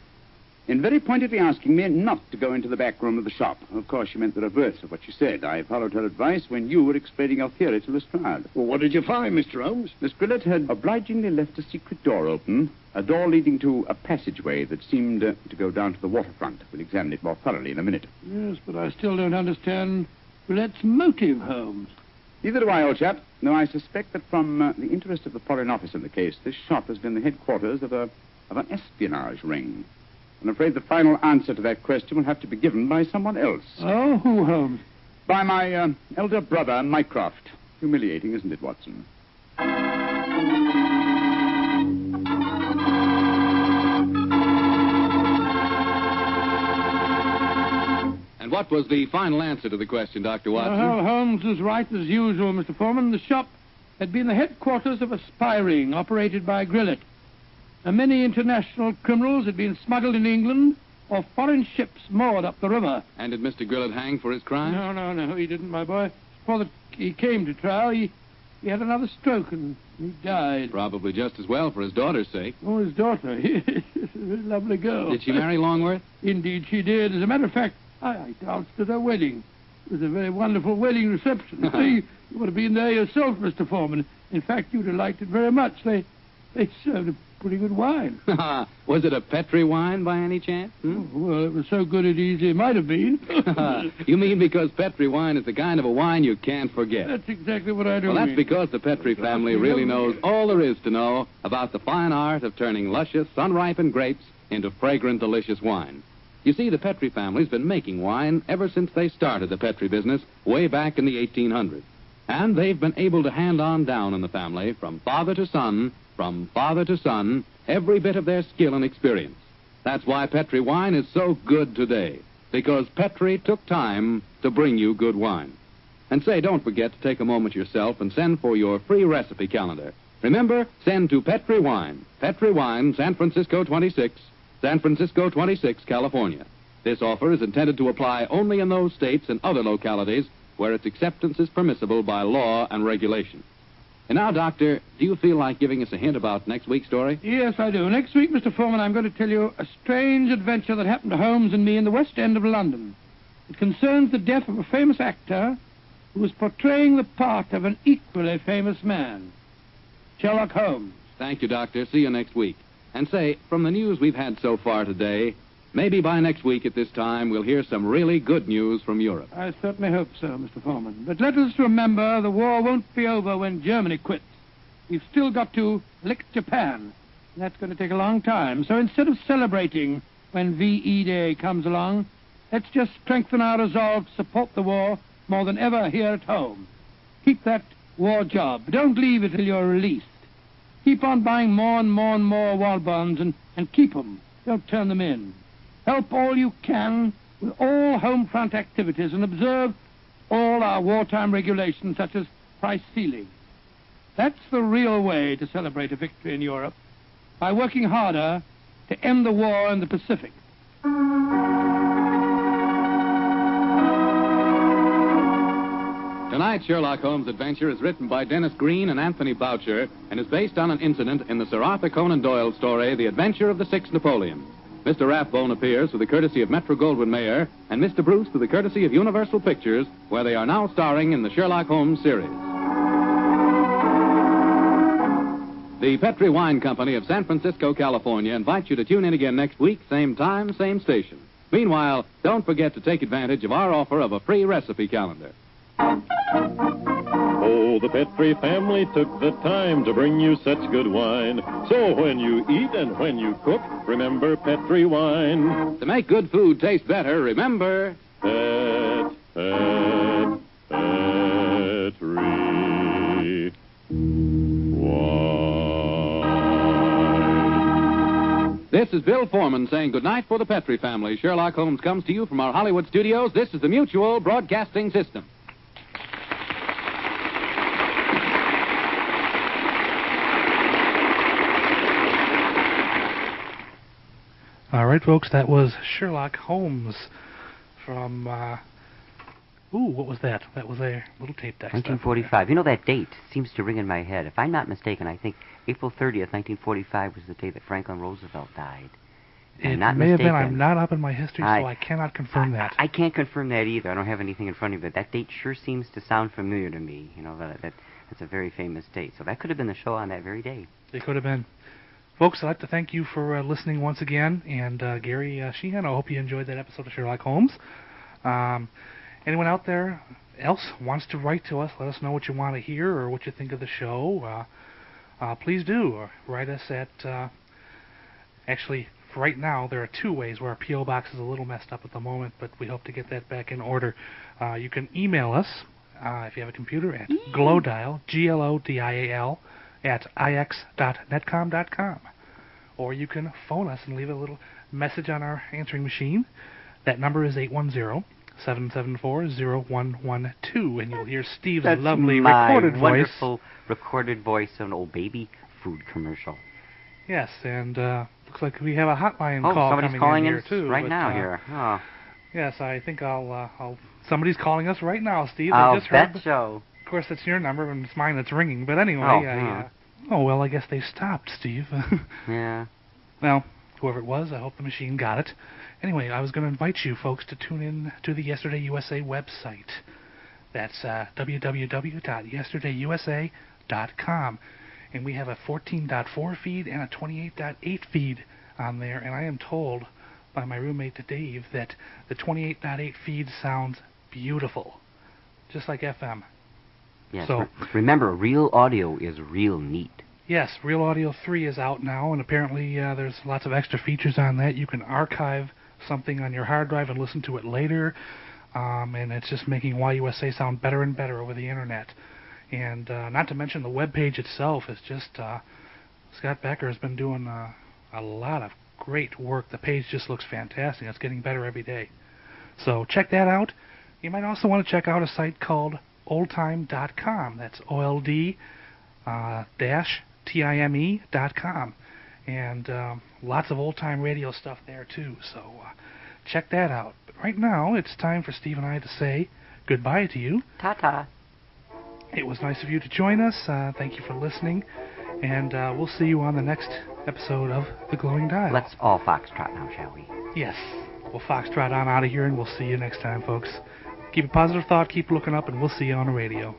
in very pointedly asking me not to go into the back room of the shop. Of course, she meant the reverse of what she said. I followed her advice when you were explaining your theory to Lestrade. Well, what did you find, Mr. Holmes? Miss Grillet had obligingly left a secret door open, a door leading to a passageway that seemed to go down to the waterfront. We'll examine it more thoroughly in a minute. Yes, but I still don't understand Grillette's motive, Holmes. Neither do I, old chap. No, I suspect that from the interest of the Foreign Office in the case, this shop has been the headquarters of an espionage ring. I'm afraid the final answer to that question will have to be given by someone else. Oh, who, Holmes? By my elder brother, Mycroft. Humiliating, isn't it, Watson? And what was the final answer to the question, Dr. Watson? Well, Holmes was right as usual, Mr. Foreman. The shop had been the headquarters of a spy ring operated by Grillet. Many international criminals had been smuggled into England or foreign ships moored up the river. And did Mr. Grillet hang for his crime? No, he didn't, my boy. Before he came to trial, he had another stroke and he died. Probably just as well for his daughter's sake. Oh, his daughter. She's a very lovely girl. Did she marry Longworth? Indeed she did. As a matter of fact, I danced at her wedding. It was a very wonderful wedding reception. See, you would have been there yourself, Mr. Foreman. In fact, you'd have liked it very much. They served a pretty good wine. Was it a Petri wine by any chance? Oh, well, it was so good it easily might have been. You mean because Petri wine is the kind of a wine you can't forget? That's exactly what I do. Well, that's because the Petri family really knows all there is to know about the fine art of turning luscious, sun-ripened grapes into fragrant, delicious wine. You see, the Petri family's been making wine ever since they started the Petri business way back in the 1800s. And they've been able to hand on down in the family, from father to son, every bit of their skill and experience. That's why Petri wine is so good today, because Petri took time to bring you good wine. And say, don't forget to take a moment yourself and send for your free recipe calendar. Remember, send to Petri Wine, San Francisco 26, California. This offer is intended to apply only in those states and other localities where its acceptance is permissible by law and regulation. And now, Doctor, do you feel like giving us a hint about next week's story? Yes, I do. Next week, Mr. Foreman, I'm going to tell you a strange adventure that happened to Holmes and me in the West End of London. It concerns the death of a famous actor who was portraying the part of an equally famous man, Sherlock Holmes. Thank you, Doctor. See you next week. And say, from the news we've had so far today, maybe by next week at this time we'll hear some really good news from Europe. I certainly hope so, Mr. Foreman. But let us remember the war won't be over when Germany quits. We've still got to lick Japan. That's going to take a long time. So instead of celebrating when VE Day comes along, let's just strengthen our resolve to support the war more than ever here at home. Keep that war job. Don't leave it till you're released. Keep on buying more and more war bonds and keep them. Don't turn them in. Help all you can with all home front activities and observe all our wartime regulations such as price ceiling. That's the real way to celebrate a victory in Europe, by working harder to end the war in the Pacific. Tonight's Sherlock Holmes adventure is written by Dennis Green and Anthony Boucher and is based on an incident in the Sir Arthur Conan Doyle story, The Adventure of the Six Napoleons. Mr. Rathbone appears with the courtesy of Metro-Goldwyn-Mayer, and Mr. Bruce with the courtesy of Universal Pictures, where they are now starring in the Sherlock Holmes series. The Petri Wine Company of San Francisco, California invites you to tune in again next week, same time, same station. Meanwhile, don't forget to take advantage of our offer of a free recipe calendar. Oh, the Petri family took the time to bring you such good wine. So when you eat and when you cook, remember Petri wine. To make good food taste better, remember... Petri wine. This is Bill Foreman saying goodnight for the Petri family. Sherlock Holmes comes to you from our Hollywood studios. This is the Mutual Broadcasting System. All right, folks, that was Sherlock Holmes from, what was that? That was a little tape deck. 1945. You know, that date seems to ring in my head. If I'm not mistaken, I think April 30th, 1945 was the day that Franklin Roosevelt died. It I'm not may have mistaken. been. I'm not up in my history, so I cannot confirm that. I can't confirm that either. I don't have anything in front of me, but that date sure seems to sound familiar to me. You know, that's a very famous date. So that could have been the show on that very day. It could have been. Folks, I'd like to thank you for listening once again. And Gary Sheehan, I hope you enjoyed that episode of Sherlock Holmes. Anyone out there else wants to write to us, let us know what you want to hear or what you think of the show. Please do. Write us at... actually, right now, there are two ways where our P.O. box is a little messed up at the moment, but we hope to get that back in order. You can email us, if you have a computer, at glowdial, GLODIAL, at ix.netcom.com. Or you can phone us and leave a little message on our answering machine. That number is 810-774-0112, and you'll hear Steve's lovely recorded voice. Wonderful recorded voice of an old baby food commercial. Yes, and looks like we have a hotline call somebody's coming calling in here, too. right now here. Oh. Yes, I think I'll... Somebody's calling us right now, Steve. I'll just heard. bet so. Of course, it's your number, and it's mine that's ringing. But anyway, well, I guess they stopped, Steve. Yeah. Well, whoever it was, I hope the machine got it. Anyway, I was going to invite you folks to tune in to the Yesterday USA website. That's www.yesterdayusa.com. And we have a 14.4 feed and a 28.8 feed on there. And I am told by my roommate Dave that the 28.8 feed sounds beautiful, just like FM. Yes, so, remember, real audio is real neat. Yes, Real Audio 3 is out now, and apparently there's lots of extra features on that. You can archive something on your hard drive and listen to it later, and it's just making YUSA sound better and better over the internet. And not to mention the web page itself is just... Scott Becker has been doing a lot of great work. The page just looks fantastic. It's getting better every day. So check that out. You might also want to check out a site called oldtime.com. That's OLD-TIME.com. And lots of old-time radio stuff there, too. So check that out. But right now, it's time for Steve and I to say goodbye to you. Ta-ta. It was nice of you to join us. Thank you for listening. And we'll see you on the next episode of The Glowing Dial. Let's all foxtrot now, shall we? Yes. We'll foxtrot on out of here, and we'll see you next time, folks. Keep a positive thought, keep looking up, and we'll see you on the radio.